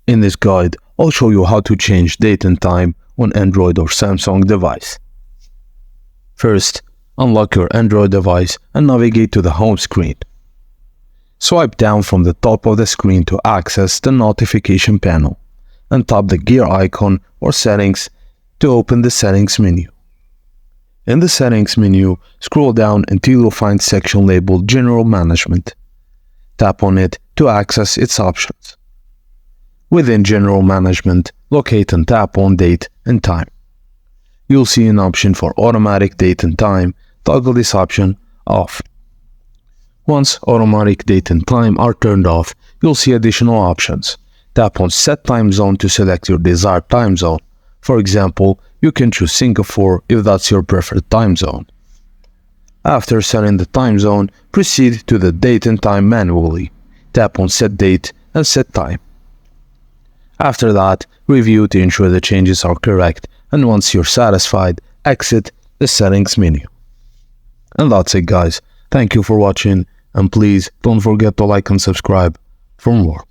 In this guide, I'll show you how to change date and time on Android or Samsung device. First, unlock your Android device and navigate to the home screen. Swipe down from the top of the screen to access the notification panel and tap the gear icon or settings to open the settings menu. In the settings menu, scroll down until you find section labeled General Management. Tap on it to access its options. Within General Management, locate and tap on Date and Time. You'll see an option for automatic date and time. Toggle this option off. Once automatic date and time are turned off, you'll see additional options. Tap on Set Time Zone to select your desired time zone. For example, you can choose Singapore if that's your preferred time zone. After setting the time zone, proceed to the date and time manually. Tap on Set Date and Set Time. After that, review to ensure the changes are correct, and once you're satisfied, exit the settings menu. And that's it, guys. Thank you for watching, and please don't forget to like and subscribe for more.